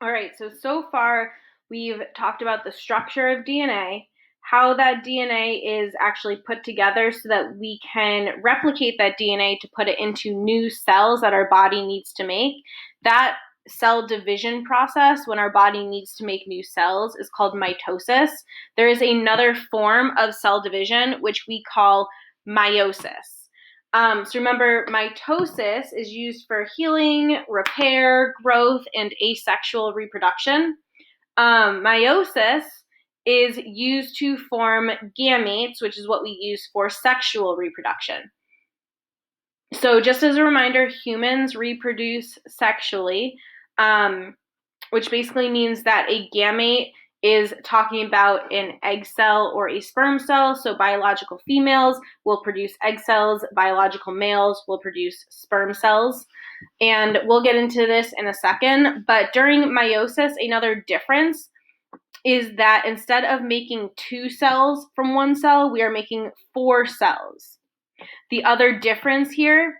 All right, so far we've talked about the structure of DNA, how that DNA is actually put together so that we can replicate that DNA to put it into new cells that our body needs to make. That cell division process, when our body needs to make new cells, is called mitosis. There is another form of cell division, which we call meiosis. So remember, mitosis is used for healing, repair, growth, and asexual reproduction. Meiosis is used to form gametes, which is what we use for sexual reproduction. So just as a reminder, humans reproduce sexually, which basically means that a gamete is talking about an egg cell or a sperm cell. So biological females will produce egg cells, biological males will produce sperm cells. And we'll get into this in a second. But during meiosis, another difference is that instead of making 2 cells from one cell, we are making 4 cells. The other difference here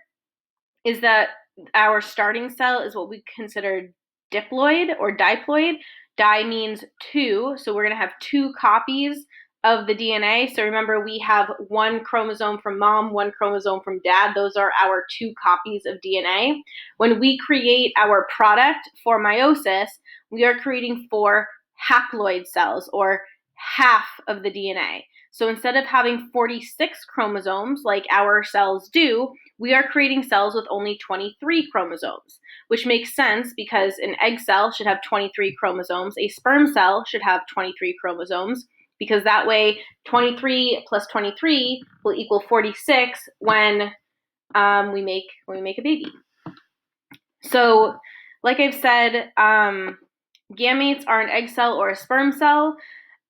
is that our starting cell is what we consider diploid or diploid. Di means 2, so we're going to have 2 copies of the DNA. So remember, we have 1 chromosome from mom, 1 chromosome from dad. Those are our 2 copies of DNA. When we create our product for meiosis, we are creating 4 haploid cells, or half of the DNA. So instead of having 46 chromosomes like our cells do, we are creating cells with only 23 chromosomes, which makes sense because an egg cell should have 23 chromosomes. A sperm cell should have 23 chromosomes, because that way 23 plus 23 will equal 46 when we make a baby. So like I've said, gametes are an egg cell or a sperm cell.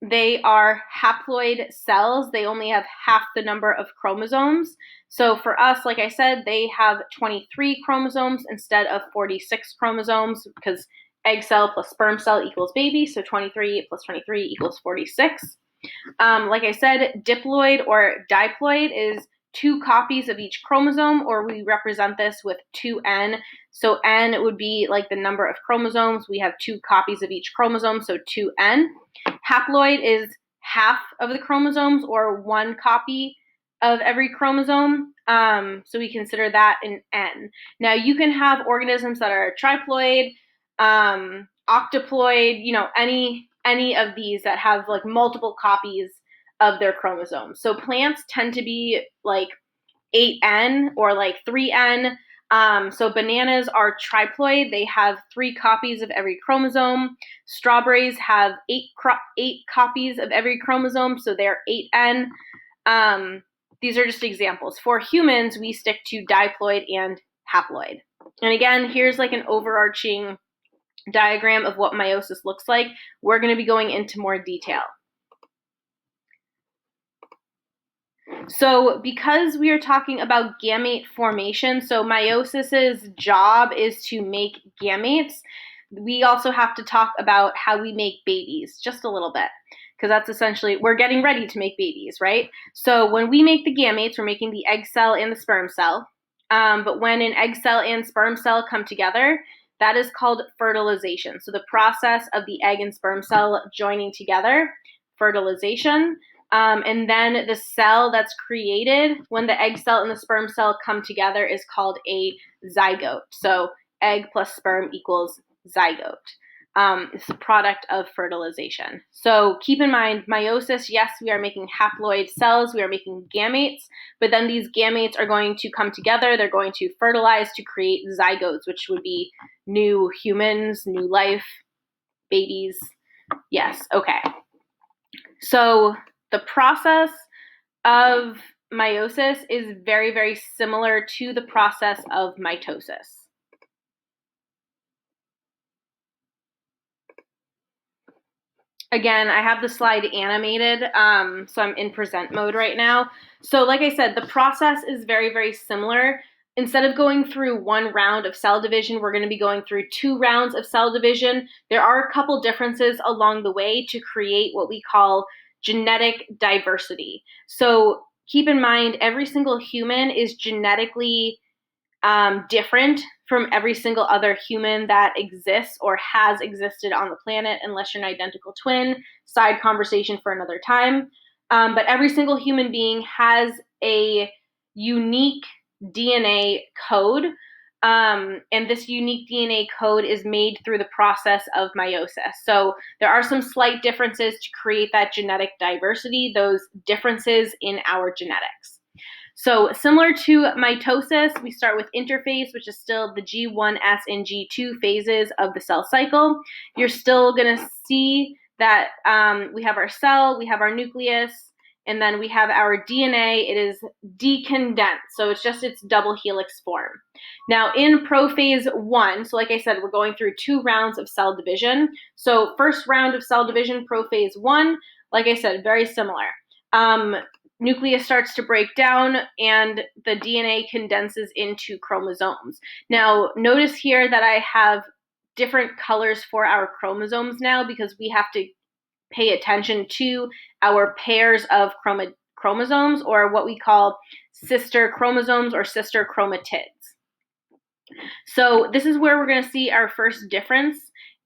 They are haploid cells. They only have half the number of chromosomes. So for us, like I said, they have 23 chromosomes instead of 46 chromosomes, because egg cell plus sperm cell equals baby. So 23 plus 23 equals 46. Like I said, diploid or diploid is 2 copies of each chromosome, or we represent this with 2n. So n would be like the number of chromosomes. We have 2 copies of each chromosome, so 2n. Haploid is half of the chromosomes, or 1 copy of every chromosome. So we consider that an N. Now you can have organisms that are triploid, octoploid, any of these that have like multiple copies of their chromosomes. So plants tend to be like 8N or like 3N. So bananas are triploid. They have 3 copies of every chromosome. Strawberries have 8 copies of every chromosome, so they're 8N. These are just examples. For humans, we stick to diploid and haploid. And again, here's like an overarching diagram of what meiosis looks like. We're going to be going into more detail. So because we are talking about gamete formation, so meiosis's job is to make gametes, we also have to talk about how we make babies just a little bit, because that's essentially, we're getting ready to make babies, right? So when we make the gametes, we're making the egg cell and the sperm cell. But when an egg cell and sperm cell come together, that is called fertilization. So the process of the egg and sperm cell joining together, fertilization. And then the cell that's created when the egg cell and the sperm cell come together is called a zygote. So egg plus sperm equals zygote. It's the product of fertilization. So keep in mind, meiosis, yes, we are making haploid cells, we are making gametes, but then these gametes are going to come together, they're going to fertilize to create zygotes, which would be new humans, new life, babies. Yes, okay. So the process of meiosis is very, very similar to the process of mitosis. Again, I have the slide animated, so I'm in present mode right now. So like I said, the process is very, very similar. Instead of going through 1 round of cell division, we're going to be going through 2 rounds of cell division. There are a couple differences along the way to create what we call genetic diversity. So keep in mind, every single human is genetically different from every single other human that exists or has existed on the planet, unless you're an identical twin. Side conversation for another time. But every single human being has a unique DNA code. And this unique DNA code is made through the process of meiosis. So there are some slight differences to create that genetic diversity, those differences in our genetics. So similar to mitosis, we start with interphase, which is still the G1S and G2 phases of the cell cycle. You're still going to see that we have our cell, we have our nucleus, and then we have our DNA. It is decondensed, so it's just its double helix form. Now in prophase 1, so like I said, we're going through 2 rounds of cell division. So first round of cell division, prophase 1, like I said, very similar. Nucleus starts to break down and the DNA condenses into chromosomes. Now notice here that I have different colors for our chromosomes now because we have to pay attention to our pairs of chromosomes, or what we call sister chromosomes or sister chromatids. So this is where we're going to see our first difference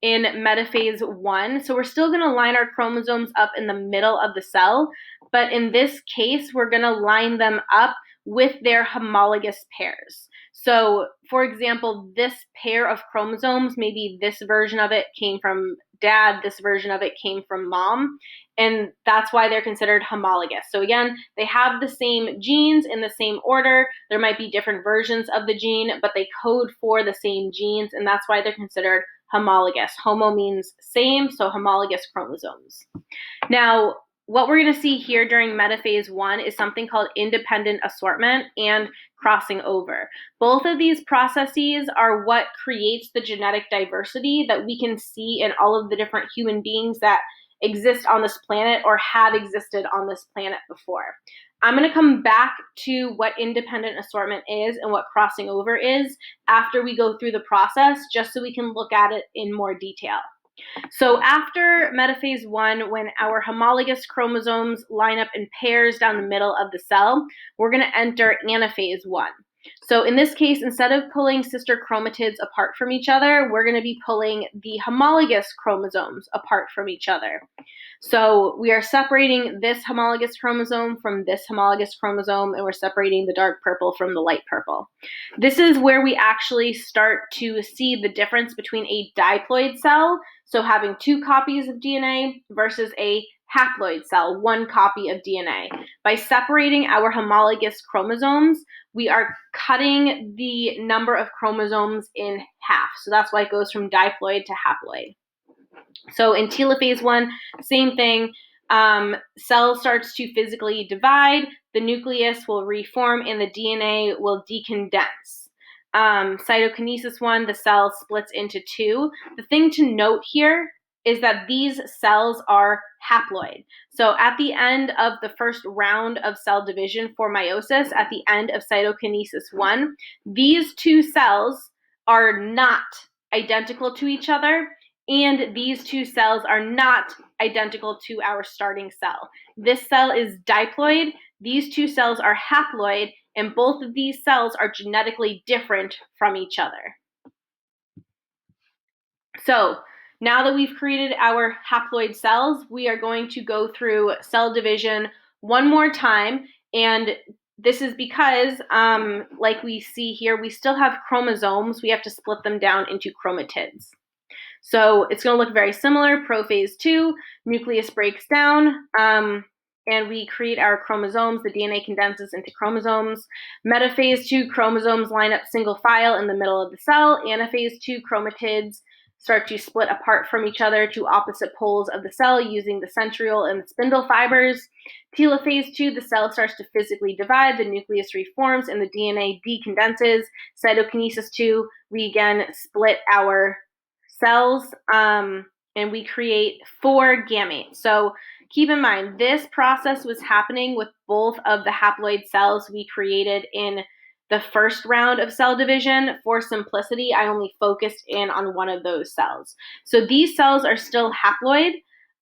in metaphase 1. So we're still going to line our chromosomes up in the middle of the cell, but in this case, we're going to line them up with their homologous pairs. So for example, this pair of chromosomes, maybe this version of it came from dad, this version of it came from mom, and that's why they're considered homologous. So again, they have the same genes in the same order. There might be different versions of the gene, but they code for the same genes, and that's why they're considered homologous. Homo means same, so homologous chromosomes. Now, what we're going to see here during metaphase 1 is something called independent assortment and crossing over. Both of these processes are what creates the genetic diversity that we can see in all of the different human beings that exist on this planet or have existed on this planet before. I'm going to come back to what independent assortment is and what crossing over is after we go through the process, just so we can look at it in more detail. So after metaphase 1, when our homologous chromosomes line up in pairs down the middle of the cell, we're going to enter anaphase 1. So in this case, instead of pulling sister chromatids apart from each other, we're going to be pulling the homologous chromosomes apart from each other. So we are separating this homologous chromosome from this homologous chromosome, and we're separating the dark purple from the light purple. This is where we actually start to see the difference between a diploid cell, so having 2 copies of DNA, versus a haploid cell, 1 copy of DNA. By separating our homologous chromosomes, we are cutting the number of chromosomes in half. So that's why it goes from diploid to haploid. So in telophase 1, same thing. Cell starts to physically divide, the nucleus will reform, and the DNA will decondense. Cytokinesis 1, the cell splits into 2. The thing to note here is that these cells are haploid. So at the end of the first round of cell division for meiosis, at the end of cytokinesis 1, these 2 cells are not identical to each other, and these 2 cells are not identical to our starting cell. This cell is diploid, these 2 cells are haploid, and both of these cells are genetically different from each other. So now that we've created our haploid cells, we are going to go through cell division one more time, and this is because, like we see here, we still have chromosomes. We have to split them down into chromatids. So it's going to look very similar. Prophase 2, nucleus breaks down, and we create our chromosomes. The DNA condenses into chromosomes. Metaphase 2, chromosomes line up single file in the middle of the cell. Anaphase 2, chromatids start to split apart from each other to opposite poles of the cell using the centriole and the spindle fibers. Telophase 2, the cell starts to physically divide, the nucleus reforms, and the DNA decondenses. Cytokinesis 2, we again split our cells, and we create 4 gametes. So keep in mind, this process was happening with both of the haploid cells we created in the first round of cell division. For simplicity, I only focused in on one of those cells. So these cells are still haploid,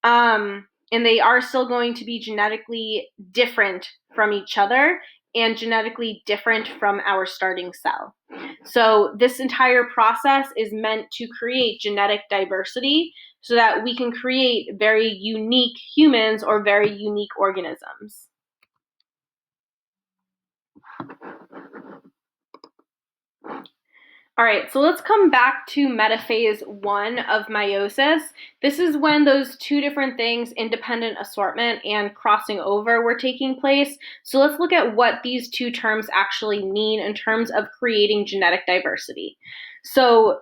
and they are still going to be genetically different from each other. and genetically different from our starting cell. So this entire process is meant to create genetic diversity so that we can create very unique humans or very unique organisms. All right, so let's come back to metaphase 1 of meiosis. This is when those two different things, independent assortment and crossing over, were taking place. So let's look at what these two terms actually mean in terms of creating genetic diversity. So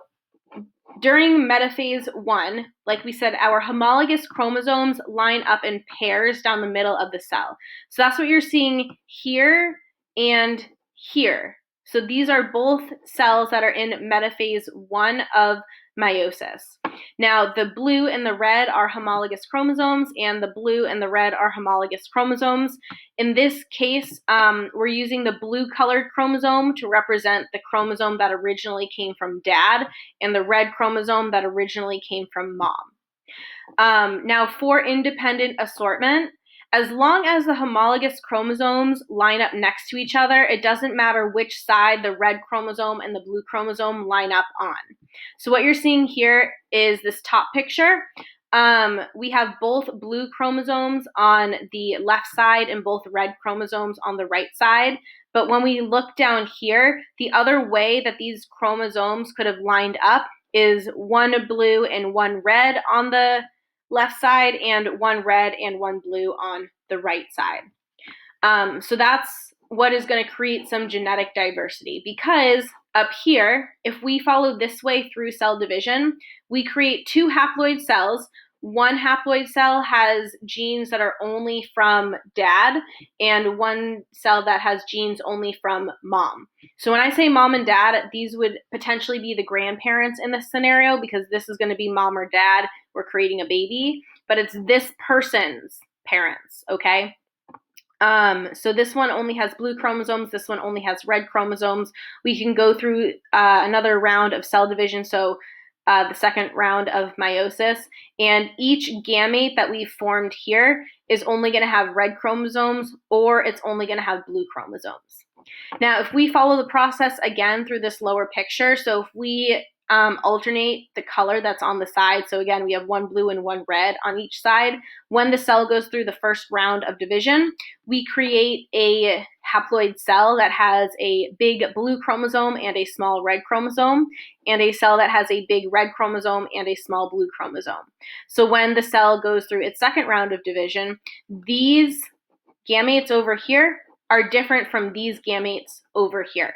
during metaphase 1, like we said, our homologous chromosomes line up in pairs down the middle of the cell. So that's what you're seeing here and here. So these are both cells that are in metaphase 1 of meiosis. Now, the blue and the red are homologous chromosomes, and the blue and the red are homologous chromosomes. In this case, we're using the blue-colored chromosome to represent the chromosome that originally came from dad, and the red chromosome that originally came from mom. Now, for independent assortment, as long as the homologous chromosomes line up next to each other, it doesn't matter which side the red chromosome and the blue chromosome line up on. So what you're seeing here is this top picture. We have both blue chromosomes on the left side and both red chromosomes on the right side. But when we look down here, the other way that these chromosomes could have lined up is one blue and one red on the left side and one red and one blue on the right side. So that's what is going to create some genetic diversity, because up here, if we follow this way through cell division, we create two haploid cells. One haploid cell has genes that are only from dad, and one cell that has genes only from mom. So when I say mom and dad, these would potentially be the grandparents in this scenario, because this is going to be mom or dad. We're creating a baby, but it's this person's parents, okay? So this one only has blue chromosomes. This one only has red chromosomes. We can go through another round of cell division, so the second round of meiosis, and each gamete that we've formed here is only going to have red chromosomes, or it's only going to have blue chromosomes. Now, if we follow the process again through this lower picture, so if we alternate the color that's on the side, so again, we have one blue and one red on each side. When the cell goes through the first round of division, we create a haploid cell that has a big blue chromosome and a small red chromosome, and a cell that has a big red chromosome and a small blue chromosome. So when the cell goes through its second round of division, these gametes over here are different from these gametes over here.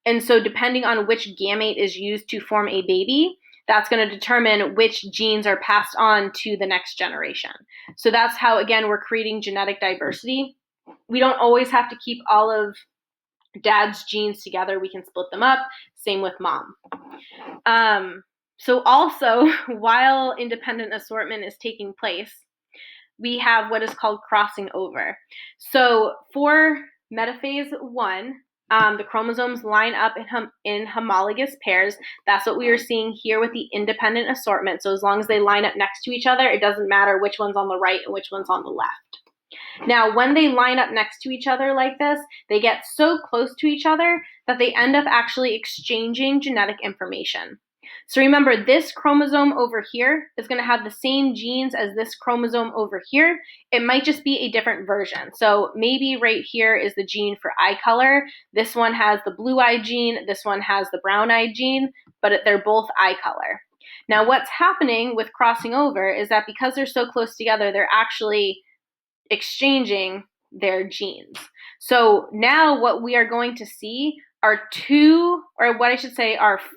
And so depending on which gamete is used to form a baby, that's going to determine which genes are passed on to the next generation. So that's how, again, we're creating genetic diversity. We don't always have to keep all of dad's genes together. We can split them up. Same with mom. So also, while independent assortment is taking place, we have what is called crossing over. So for metaphase 1, the chromosomes line up in homologous pairs. That's what we are seeing here with the independent assortment. So as long as they line up next to each other, it doesn't matter which one's on the right and which one's on the left. Now, when they line up next to each other like this, they get so close to each other that they end up actually exchanging genetic information. So remember, this chromosome over here is going to have the same genes as this chromosome over here. It might just be a different version. So maybe right here is the gene for eye color. This one has the blue eye gene. This one has the brown eye gene, but they're both eye color. Now, what's happening with crossing over is that because they're so close together, they're actually exchanging their genes. So now what we are going to see are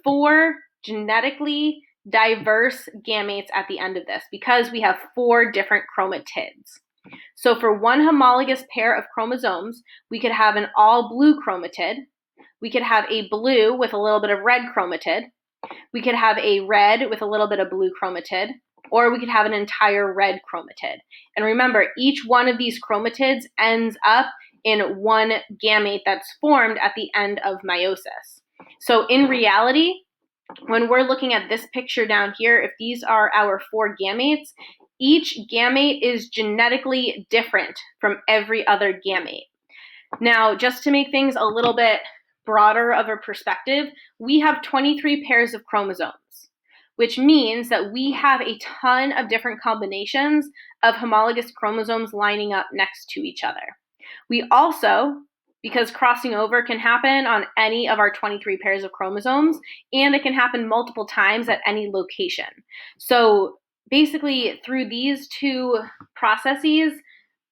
four genetically diverse gametes at the end of this, because we have 4 different chromatids. So for one homologous pair of chromosomes, we could have an all blue chromatid. We could have a blue with a little bit of red chromatid. We could have a red with a little bit of blue chromatid, or we could have an entire red chromatid. And remember, each one of these chromatids ends up in one gamete that's formed at the end of meiosis. So in reality, when we're looking at this picture down here, if these are our 4 gametes, each gamete is genetically different from every other gamete. Now, just to make things a little bit broader of a perspective, we have 23 pairs of chromosomes, which means that we have a ton of different combinations of homologous chromosomes lining up next to each other. We also, because crossing over can happen on any of our 23 pairs of chromosomes, and it can happen multiple times at any location. So basically, through these two processes,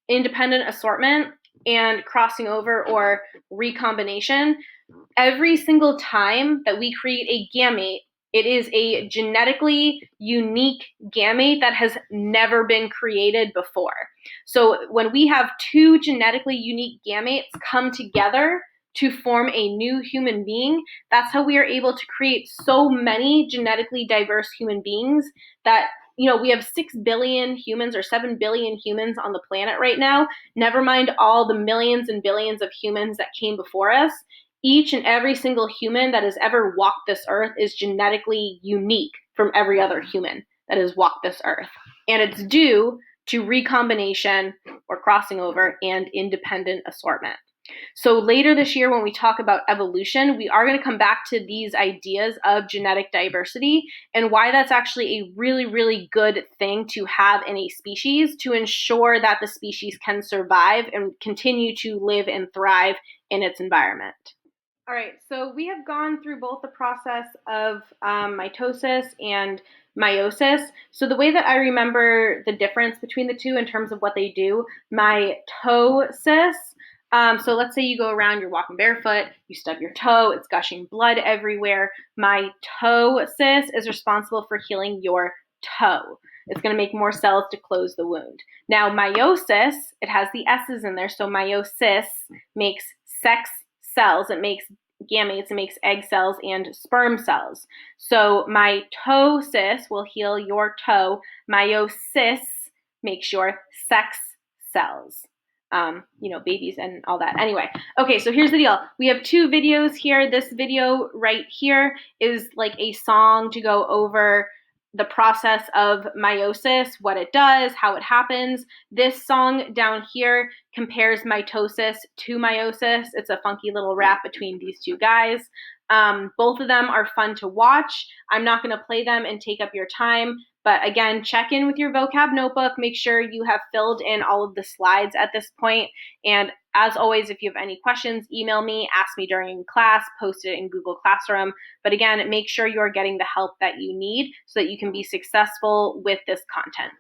independent assortment and crossing over or recombination, every single time that we create a gamete, it is a genetically unique gamete that has never been created before. So when we have two genetically unique gametes come together to form a new human being, that's how we are able to create so many genetically diverse human beings that, we have 6 billion humans or 7 billion humans on the planet right now, never mind all the millions and billions of humans that came before us. Each and every single human that has ever walked this earth is genetically unique from every other human that has walked this earth. And it's due to recombination or crossing over and independent assortment. So later this year, when we talk about evolution, we are going to come back to these ideas of genetic diversity and why that's actually a really, really good thing to have in a species to ensure that the species can survive and continue to live and thrive in its environment. All right, so we have gone through both the process of mitosis and meiosis. So the way that I remember the difference between the two in terms of what they do, mitosis, so let's say you go around, you're walking barefoot, you stub your toe, it's gushing blood everywhere. Mitosis is responsible for healing your toe. It's going to make more cells to close the wound. Now, meiosis, it has the S's in there, so meiosis makes sex cells, it makes gametes, it makes egg cells and sperm cells. So mitosis will heal your toe. Meiosis makes your sex cells. Babies and all that. Anyway, okay, so here's the deal. We have two videos here. This video right here is like a song to go over the process of meiosis, what it does, how it happens. This song down here compares mitosis to meiosis. It's a funky little rap between these two guys. Both of them are fun to watch. I'm not going to play them and take up your time. But again, check in with your vocab notebook. Make sure you have filled in all of the slides at this point. And as always, if you have any questions, email me, ask me during class, post it in Google Classroom. But again, make sure you're getting the help that you need so that you can be successful with this content.